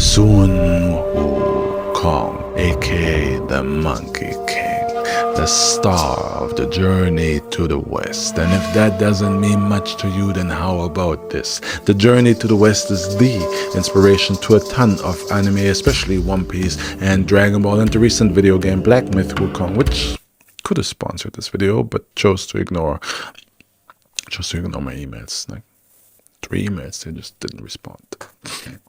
Sun Wukong, aka the Monkey King, the star of the journey to the West. And if that doesn't mean much to you, then how about this? The journey to the West is the inspiration to a ton of anime, especially One Piece and Dragon Ball, and the recent video game Black Myth Wukong, which could have sponsored this video, but chose to ignore my emails. Like 3 emails, they just didn't respond.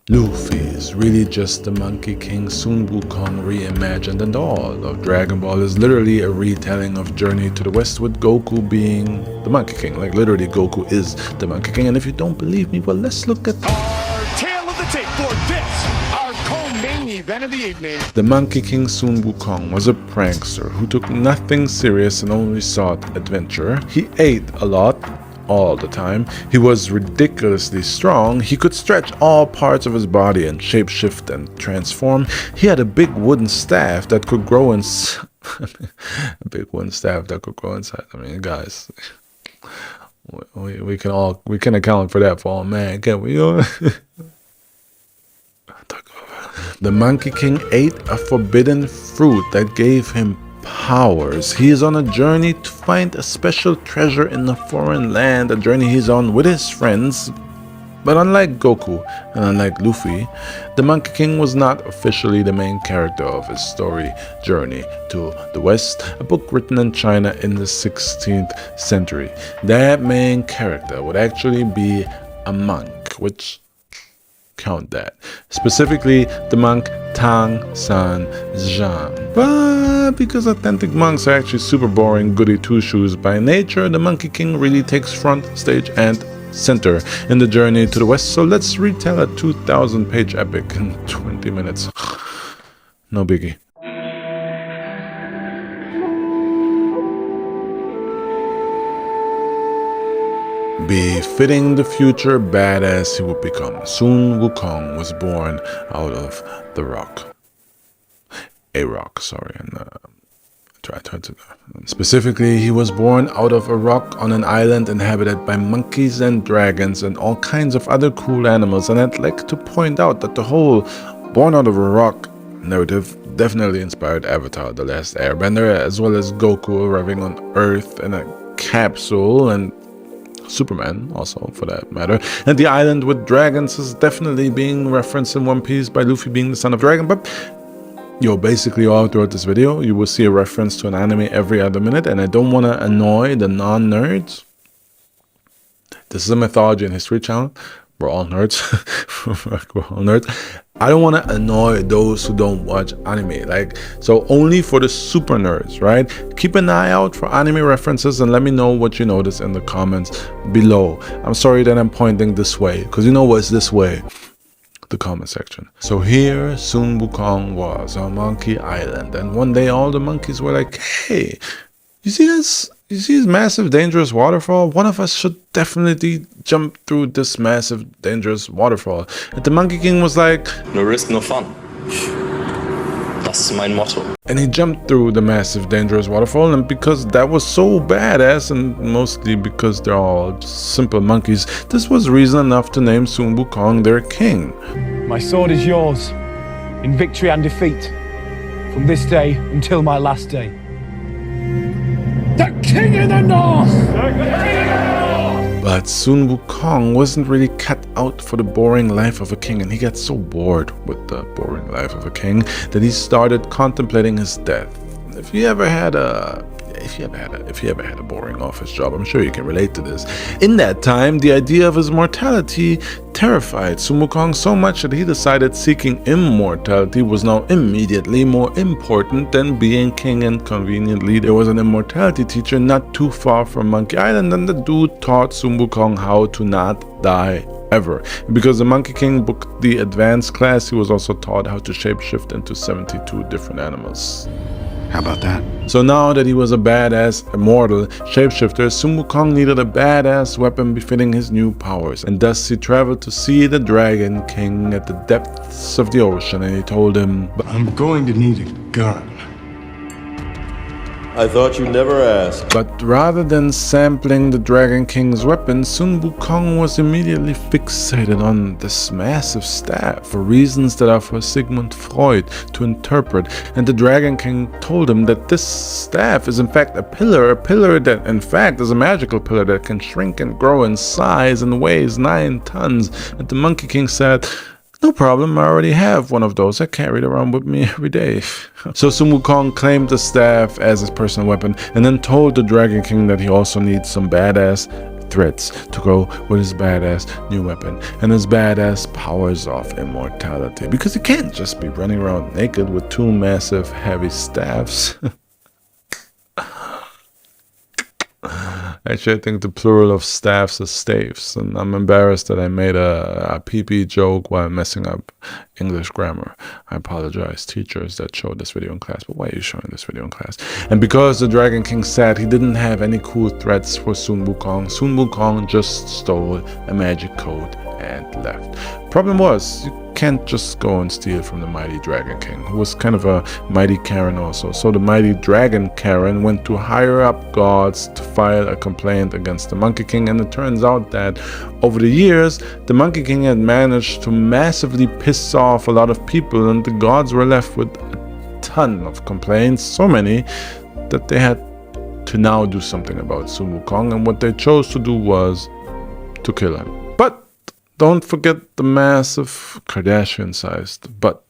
Luffy is really just the Monkey King Sun Wukong reimagined, and all of Dragon Ball is literally a retelling of Journey to the West, with Goku being the Monkey King. Like literally, Goku is the Monkey King. And if you don't believe me, well, let's look at our tale of the tape for this, our co-main event of the evening. The Monkey King Sun Wukong was a prankster who took nothing serious and only sought adventure. He ate a lot, all the time. He was ridiculously strong. He could stretch all parts of his body and shapeshift and transform. He had a big wooden staff that could grow a big wooden staff that could grow inside. I mean, guys, we can account for that for all man, can't we? The Monkey King ate a forbidden fruit that gave him powers. He is on a journey to find a special treasure in a foreign land, a journey he's on with his friends. But unlike Goku and unlike Luffy, the Monkey King was not officially the main character of his story, Journey to the West, a book written in China in the 16th century. That main character would actually be a monk, which count that. Specifically, the monk Tang San Zhang. But because authentic monks are actually super boring goody two-shoes by nature, the Monkey King really takes front stage and center in the Journey to the West. So let's retell a 2,000-page epic in 20 minutes. No biggie. Befitting the future badass he would become, Sun Wukong was born out of the rock. Specifically, he was born out of a rock on an island inhabited by monkeys and dragons and all kinds of other cool animals. And I'd like to point out that the whole born out of a rock narrative definitely inspired Avatar: The Last Airbender, as well as Goku arriving on Earth in a capsule, and Superman also, for that matter. And the island with dragons is definitely being referenced in One Piece by Luffy being the son of dragon. But basically all throughout this video you will see a reference to an anime every other minute, and I don't want to annoy the non-nerds. This is a mythology and history channel. We're all nerds. We're all nerds. I don't want to annoy those who don't watch anime. So only for the super nerds, right? Keep an eye out for anime references and let me know what you notice in the comments below. I'm sorry that I'm pointing this way, because you know what's this way? The comment section. So here Sun Wukong was on Monkey Island, and one day all the monkeys were like, hey, you see this? You see this massive dangerous waterfall? One of us should definitely jump through this massive dangerous waterfall. And the Monkey King was like, no risk, no fun. That's my motto. And he jumped through the massive dangerous waterfall, and because that was so badass, and mostly because they're all simple monkeys, this was reason enough to name Sun Wukong their king. My sword is yours, in victory and defeat, from this day until my last day. The King in the North! But Sun Wukong wasn't really cut out for the boring life of a king, and he got so bored with the boring life of a king that he started contemplating his death. If you ever had a boring office job, I'm sure you can relate to this. In that time, the idea of his mortality terrified Sun Wukong so much that he decided seeking immortality was now immediately more important than being king, and conveniently there was an immortality teacher not too far from Monkey Island, and the dude taught Sun Wukong how to not die ever. Because the Monkey King booked the advanced class, he was also taught how to shapeshift into 72 different animals. How about that? So now that he was a badass immortal shapeshifter, Sun Wukong needed a badass weapon befitting his new powers, and thus he traveled to see the Dragon King at the depths of the ocean, and he told him, I'm going to need a gun. I thought you'd never ask. But rather than sampling the Dragon King's weapon, Sun Wukong was immediately fixated on this massive staff for reasons that are for Sigmund Freud to interpret. And the Dragon King told him that this staff is in fact a pillar that in fact is a magical pillar that can shrink and grow in size and weighs 9 tons. And the Monkey King said, "No problem, I already have one of those. I carry it around with me every day." So Sun Wukong claimed the staff as his personal weapon and then told the Dragon King that he also needs some badass threats to go with his badass new weapon and his badass powers of immortality. Because he can't just be running around naked with 2 massive heavy staffs. Actually, I think the plural of staffs is staves, and I'm embarrassed that I made a PP joke while messing up English grammar. I apologize, teachers that showed this video in class, but why are you showing this video in class? And because the Dragon King said he didn't have any cool threats for Sun Wukong just stole a magic code and left. Problem was, you can't just go and steal from the mighty Dragon King, who was kind of a mighty Karen also. So the mighty Dragon Karen went to higher up gods to file a complaint against the Monkey King, and it turns out that over the years, the Monkey King had managed to massively piss off a lot of people, and the gods were left with a ton of complaints, so many that they had to now do something about Sun Wukong, and what they chose to do was to kill him. But don't forget the massive Kardashian-sized butt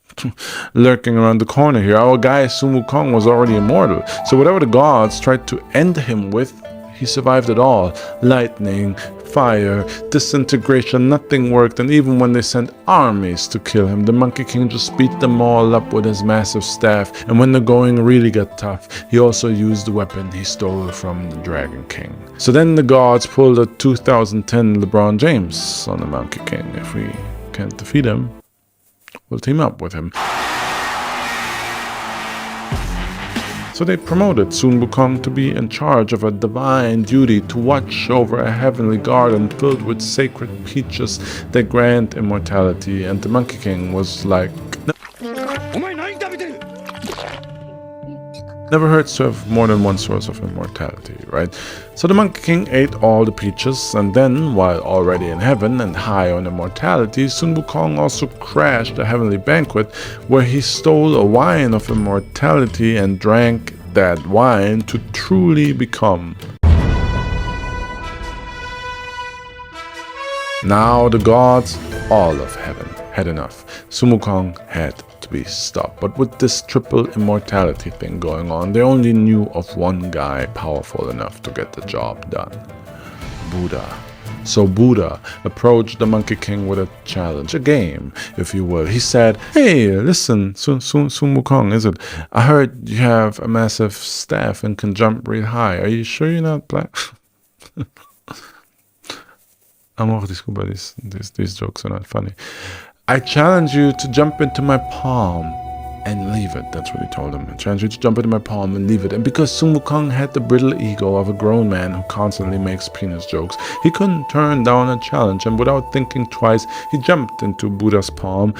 lurking around the corner here. Our guy Sun Wukong was already immortal, so whatever the gods tried to end him with, he survived it all. Lightning, fire, disintegration, nothing worked, and even when they sent armies to kill him, the Monkey King just beat them all up with his massive staff. And when the going really got tough, he also used the weapon he stole from the Dragon King. So then the gods pulled a 2010 LeBron James on the Monkey King. If we can't defeat him, we'll team up with him. So they promoted Sun Wukong to be in charge of a divine duty to watch over a heavenly garden filled with sacred peaches that grant immortality. And the Monkey King was like, never hurts to have more than one source of immortality, right? So the Monkey King ate all the peaches, and then, while already in heaven and high on immortality, Sun Wukong also crashed a heavenly banquet where he stole a wine of immortality and drank that wine to truly become. Now the gods, all of heaven, had enough. Sun Wukong had to be stopped. But with this triple immortality thing going on, they only knew of one guy powerful enough to get the job done. Buddha. So Buddha approached the Monkey King with a challenge, a game, if you will. He said, "Hey, listen, Sun Wukong, is it? I heard you have a massive staff and can jump real high. Are you sure you're not black?" Amor, disculpa, these jokes are not funny. "I challenge you to jump into my palm and leave it." That's what he told him. "I challenge you to jump into my palm and leave it." And because Sun Wukong had the brittle ego of a grown man who constantly makes penis jokes, he couldn't turn down a challenge, and without thinking twice, he jumped into Buddha's palm.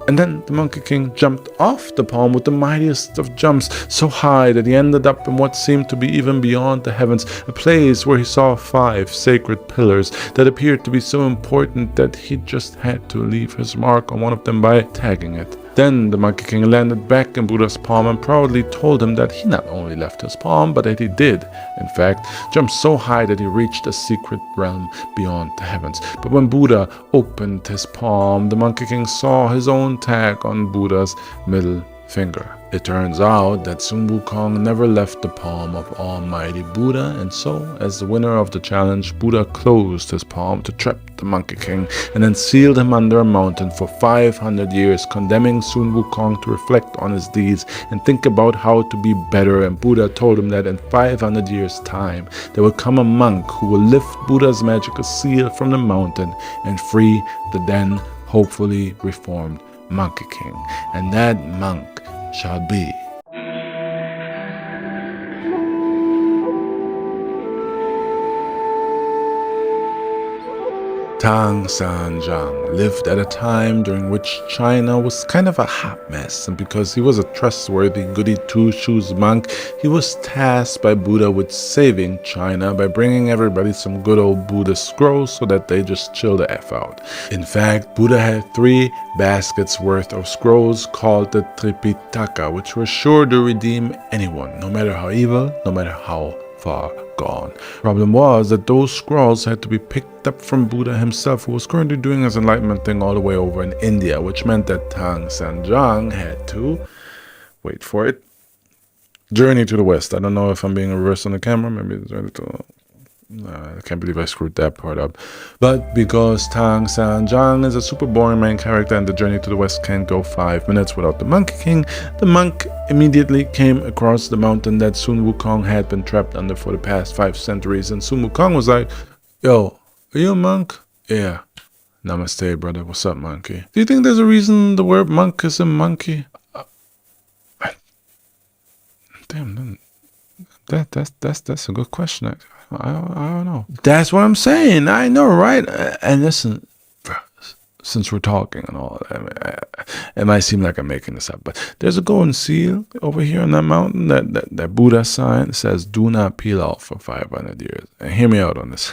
And then the Monkey King jumped off the palm with the mightiest of jumps, so high that he ended up in what seemed to be even beyond the heavens, a place where he saw 5 sacred pillars that appeared to be so important that he just had to leave his mark on one of them by tagging it. Then the Monkey King landed back in Buddha's palm and proudly told him that he not only left his palm, but that he did, in fact, jump so high that he reached a secret realm beyond the heavens. But when Buddha opened his palm, the Monkey King saw his own tag on Buddha's middle finger. It turns out that Sun Wukong never left the palm of Almighty Buddha, and so, as the winner of the challenge, Buddha closed his palm to trap the Monkey King and then sealed him under a mountain for 500 years, condemning Sun Wukong to reflect on his deeds and think about how to be better. And Buddha told him that in 500 years' time, there will come a monk who will lift Buddha's magical seal from the mountain and free the then hopefully reformed Monkey King. And that monk shall be Tang Sanjiang lived at a time during which China was kind of a hot mess, and because he was a trustworthy goody two-shoes monk, he was tasked by Buddha with saving China by bringing everybody some good old Buddhist scrolls so that they just chill the F out. In fact, Buddha had 3 baskets worth of scrolls called the Tripitaka, which were sure to redeem anyone, no matter how evil, no matter how far gone. Problem was that those scrolls had to be picked up from Buddha himself, who was currently doing his enlightenment thing all the way over in India, which meant that Tang Sanjiang had to, wait for it, journey to the west. I don't know if I'm being reversed on the camera, maybe it's journey to... I can't believe I screwed that part up. But because Tang Sanjiang is a super boring main character and the journey to the west can't go 5 minutes without the Monkey King, the monk immediately came across the mountain that Sun Wukong had been trapped under for the past 5 centuries. And Sun Wukong was like, yo, are you a monk? Yeah. Namaste, brother. What's up, monkey? Do you think there's a reason the word monk is a monkey? Damn, that's a good question. I don't know. That's what I'm saying. I know, right? And listen, since we're talking and all, it might seem like I'm making this up, but there's a golden seal over here on that mountain. That Buddha sign says, "Do not peel off for 500 years." And hear me out on this.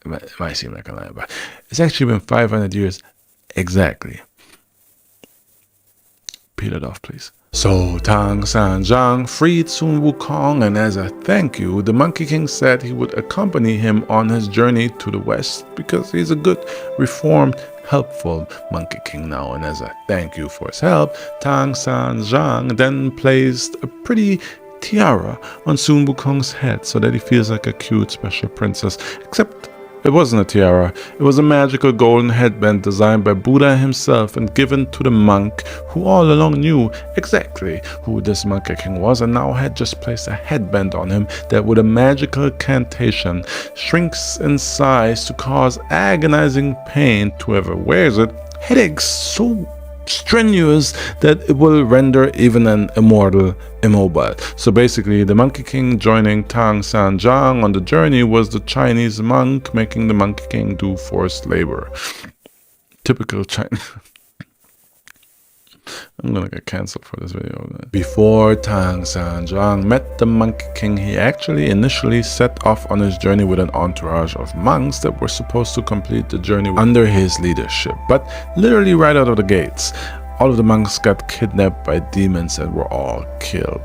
It might seem like a lie, but it's actually been 500 years exactly. Peel it off, please. So Tang Sanjiang freed Sun Wukong, and as a thank you, the Monkey King said he would accompany him on his journey to the west because he's a good, reformed, helpful Monkey King now. And as a thank you for his help, Tang Sanjiang then placed a pretty tiara on Sun Wukong's head so that he feels like a cute special princess, except it wasn't a tiara. It was a magical golden headband designed by Buddha himself and given to the monk, who all along knew exactly who this Monkey King was and now had just placed a headband on him that with a magical cantation shrinks in size to cause agonizing pain to whoever wears it, headaches so strenuous that it will render even an immortal immobile. So basically, the Monkey King joining Tang Sanjiang on the journey was the Chinese monk making the Monkey King do forced labor. Typical China. I'm gonna get cancelled for this video. Before Tang Sanjiang met the Monkey King, he actually initially set off on his journey with an entourage of monks that were supposed to complete the journey under his leadership. But literally right out of the gates, all of the monks got kidnapped by demons and were all killed.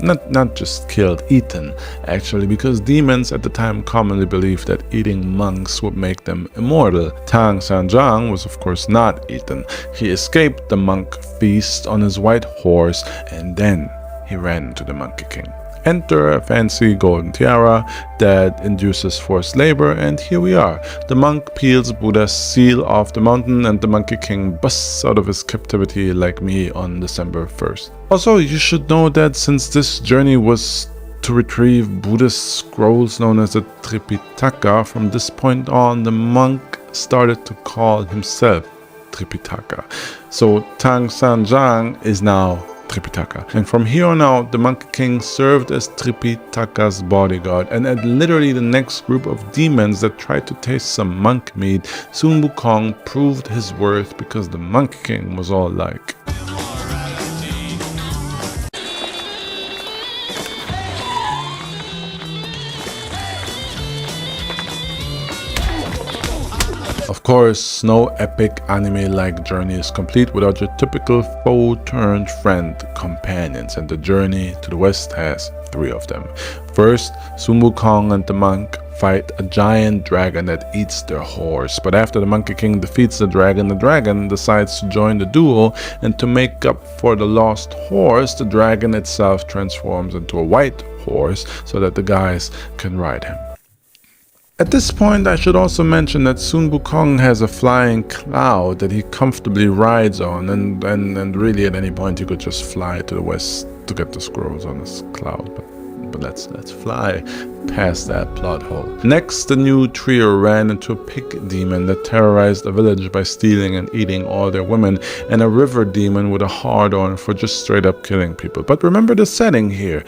Not just killed, eaten, actually, because demons at the time commonly believed that eating monks would make them immortal. Tang Sanjiang was of course not eaten. He escaped the monk feast on his white horse and then he ran to the Monkey King. Enter a fancy golden tiara that induces forced labor, and here we are. The monk peels Buddha's seal off the mountain and the Monkey King busts out of his captivity like me on December 1st. Also, you should know that since this journey was to retrieve Buddhist scrolls known as the Tripitaka, from this point on the monk started to call himself Tripitaka. So Tang Sanjiang is now Tripitaka. And from here on out, the Monkey King served as Tripitaka's bodyguard, and at literally the next group of demons that tried to taste some monk meat, Sun Wukong proved his worth because the Monkey King was all like, of course, no epic anime-like journey is complete without your typical foe-turned-friend companions, and the journey to the west has 3 of them. First, Sun Wukong and the monk fight a giant dragon that eats their horse, but after the Monkey King defeats the dragon decides to join the duo, and to make up for the lost horse, the dragon itself transforms into a white horse so that the guys can ride him. At this point, I should also mention that Sun Wukong has a flying cloud that he comfortably rides on, and really at any point he could just fly to the west to get the scrolls on this cloud. But let's fly past that plot hole. Next, the new trio ran into a pig demon that terrorized a village by stealing and eating all their women, and a river demon with a hard-on for just straight up killing people. But remember the setting here.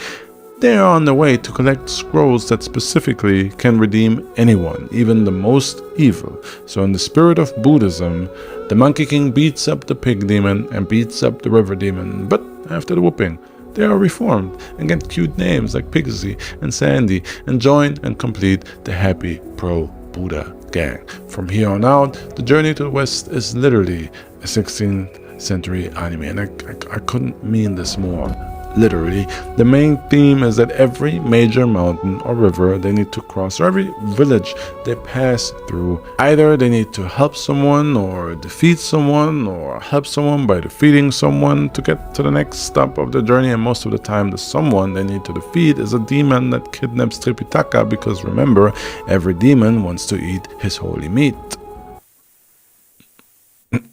they are on their way to collect scrolls that specifically can redeem anyone, even the most evil. So in the spirit of Buddhism, the Monkey King beats up the pig demon and beats up the river demon, but after the whooping, they are reformed and get cute names like Pigsy and Sandy and join and complete the happy pro-Buddha gang. From here on out, the Journey to the West is literally a 16th century anime, and I couldn't mean this more. Literally, the main theme is that every major mountain or river they need to cross, or every village they pass through, either they need to help someone or defeat someone, or help someone by defeating someone to get to the next stop of the journey. And most of the time, the someone they need to defeat is a demon that kidnaps Tripitaka, because remember, every demon wants to eat his holy meat.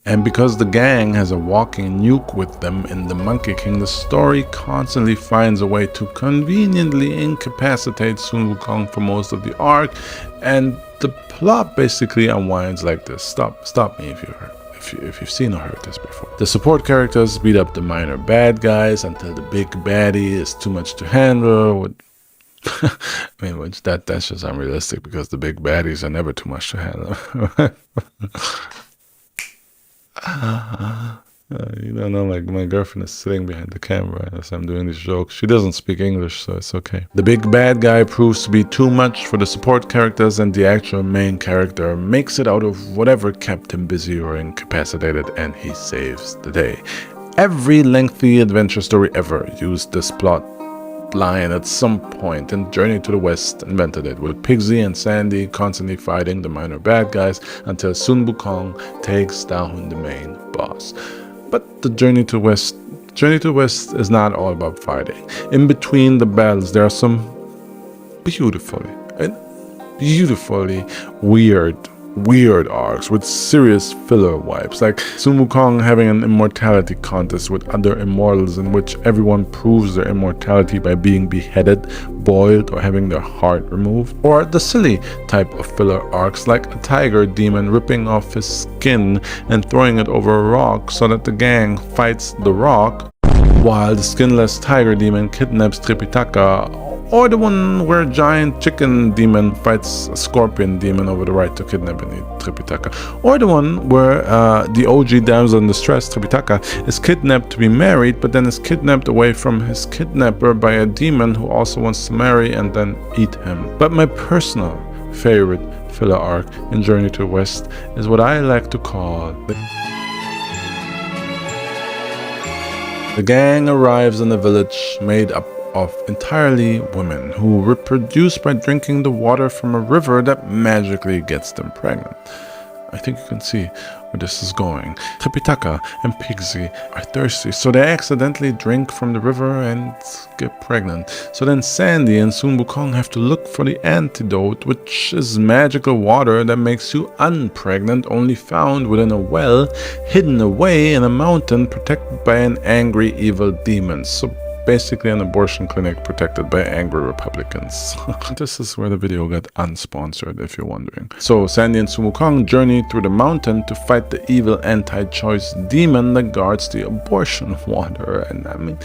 And because the gang has a walking nuke with them in the Monkey King, the story constantly finds a way to conveniently incapacitate Sun Wukong for most of the arc, and the plot basically unwinds like this. Stop me if you've seen or heard this before. The support characters beat up the minor bad guys until the big baddie is too much to handle. Which that's just unrealistic, because the big baddies are never too much to handle. You don't know, like, my girlfriend is sitting behind the camera as I'm doing these jokes. She doesn't speak English, so it's okay. The big bad guy proves to be too much for the support characters, and the actual main character makes it out of whatever kept him busy or incapacitated, and he saves the day. Every lengthy adventure story ever used this plot line at some point, and Journey to the West invented it, with Pigsy and Sandy constantly fighting the minor bad guys until Sun Wukong takes down the main boss. But the Journey to the West is not all about fighting. In between the battles, there are some beautifully weird arcs with serious filler vibes, like Sun Wukong having an immortality contest with other immortals in which everyone proves their immortality by being beheaded, boiled, or having their heart removed. Or the silly type of filler arcs like a tiger demon ripping off his skin and throwing it over a rock so that the gang fights the rock while the skinless tiger demon kidnaps Tripitaka. Or the one where a giant chicken demon fights a scorpion demon over the right to kidnap and eat Tripitaka. Or the one where the OG damsel in distress, Tripitaka, is kidnapped to be married, but then is kidnapped away from his kidnapper by a demon who also wants to marry and then eat him. But my personal favorite filler arc in Journey to the West is what I like to call the gang arrives in a village made up of entirely women who reproduce by drinking the water from a river that magically gets them pregnant. I think you can see where this is going. Tripitaka and Pigsy are thirsty, so they accidentally drink from the river and get pregnant. So then Sandy and Sun Wukong have to look for the antidote, which is magical water that makes you unpregnant, only found within a well hidden away in a mountain protected by an angry evil demon. So basically an abortion clinic protected by angry Republicans. This is where the video got unsponsored, if you're wondering. So Sandy and Sun Wukong journey through the mountain to fight the evil anti-choice demon that guards the abortion water. And I mean,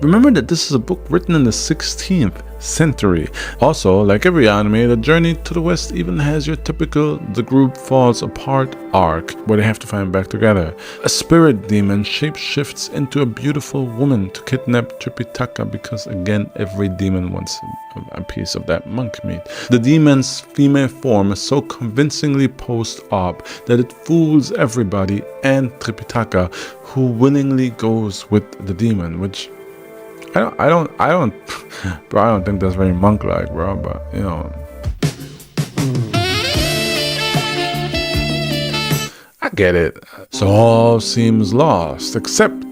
remember that this is a book written in the 16th century. Also, like every anime, the Journey to the West even has your typical the group falls apart arc, where they have to find back together. A spirit demon shapeshifts into a beautiful woman to kidnap Tripitaka, because again, every demon wants a piece of that monk meat. The demon's female form is so convincingly post-op that it fools everybody and Tripitaka, who willingly goes with the demon, which I don't think that's very monk-like, bro, but, you know. I get it. So all seems lost, except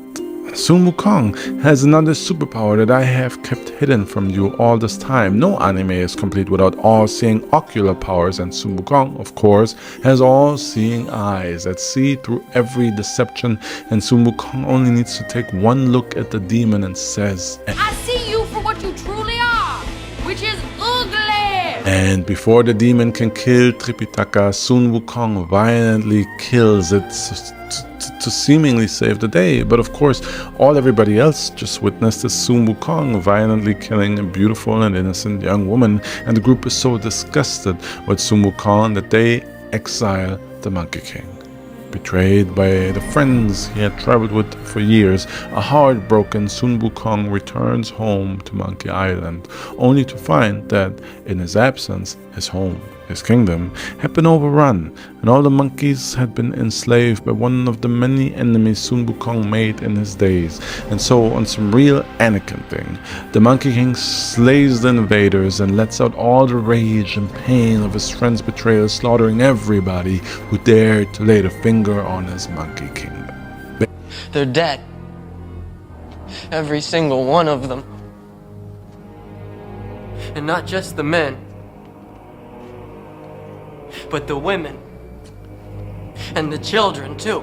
Sun Wukong has another superpower that I have kept hidden from you all this time. No anime is complete without all-seeing ocular powers, and Sun Wukong, of course, has all-seeing eyes that see through every deception, and Sun Wukong only needs to take one look at the demon and says, I see you for what you truly are, which is ugly! And before the demon can kill Tripitaka, Sun Wukong violently kills it to seemingly save the day. But of course, everybody else just witnessed is Sun Wukong violently killing a beautiful and innocent young woman, and the group is so disgusted with Sun Wukong that they exile the Monkey King. Betrayed by the friends he had traveled with for years, a heartbroken Sun Wukong returns home to Monkey Island, only to find that in his absence, his home, his kingdom, had been overrun, and all the monkeys had been enslaved by one of the many enemies Sun Wukong made in his days. And so, on some real Anakin thing, the Monkey King slays the invaders and lets out all the rage and pain of his friend's betrayal, slaughtering everybody who dared to lay the finger on his Monkey Kingdom. They're dead. Every single one of them. And not just the men, but the women. And the children, too.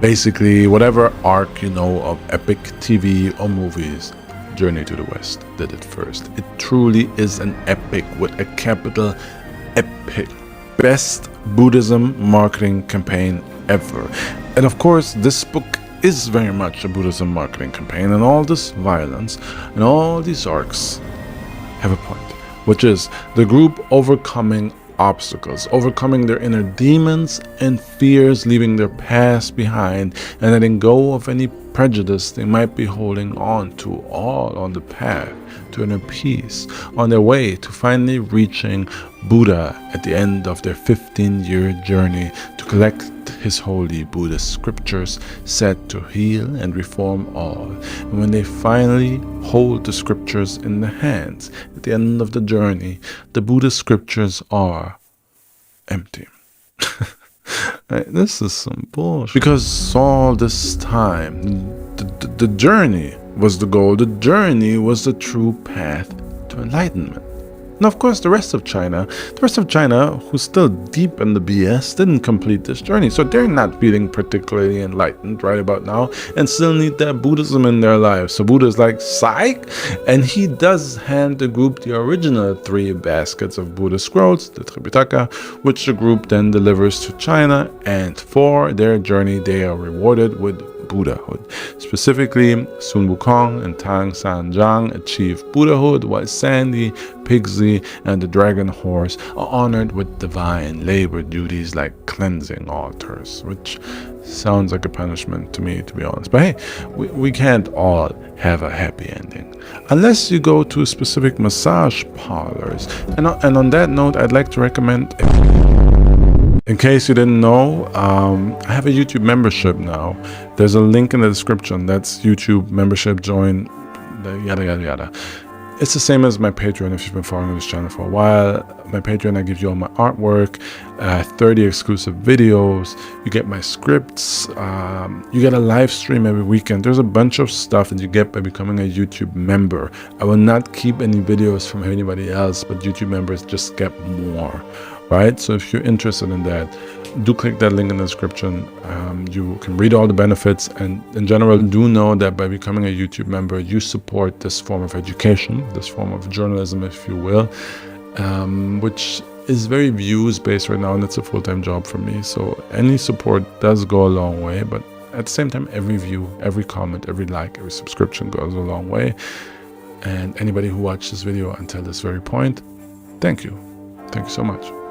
Basically, whatever arc you know of epic TV or movies, Journey to the West did it first. It truly is an epic with a capital epic. Best Buddhism marketing campaign ever. And of course, this book is very much a Buddhism marketing campaign, and all this violence and all these arcs have a point, which is the group overcoming obstacles, overcoming their inner demons and fears, leaving their past behind, and letting go of any prejudice they might be holding on to, all on the path to inner peace, on their way to finally reaching Buddha at the end of their 15-year journey to collect his holy Buddhist scriptures set to heal and reform all. And when they finally hold the scriptures in their hands at the end of the journey, the Buddhist scriptures are empty. This is some bullshit. Because all this time, the journey was the goal. The journey was the true path to enlightenment. And of course, the rest of China, who's still deep in the BS, didn't complete this journey. So they're not feeling particularly enlightened right about now and still need that Buddhism in their lives. So Buddha's like, psych! And he does hand the group the original 3 baskets of Buddha scrolls, the Tripitaka, which the group then delivers to China. And for their journey, they are rewarded with Buddhahood. Specifically, Sun Wukong and Tang Sanjiang achieve Buddhahood, while Sandy, Pigsley, and the Dragon Horse are honored with divine labor duties like cleansing altars, which sounds like a punishment to me, to be honest. But hey, we can't all have a happy ending unless you go to specific massage parlors. And on that note, I'd like to recommend, in case you didn't know, I have a YouTube membership now. There's a link in the description. That's YouTube membership, join, yada yada yada. It's the same as my Patreon if you've been following this channel for a while. My Patreon, I give you all my artwork, 30 exclusive videos, you get my scripts, you get a live stream every weekend. There's a bunch of stuff that you get by becoming a YouTube member. I will not keep any videos from anybody else, but YouTube members just get more. Right? So if you're interested in that, do click that link in the description. You can read all the benefits, and in general, do know that by becoming a YouTube member, you support this form of education, this form of journalism, if you will, which is very views based right now, and it's a full-time job for me. So any support does go a long way, but at the same time, every view, every comment, every like, every subscription goes a long way. And anybody who watched this video until this very point, thank you. Thank you so much.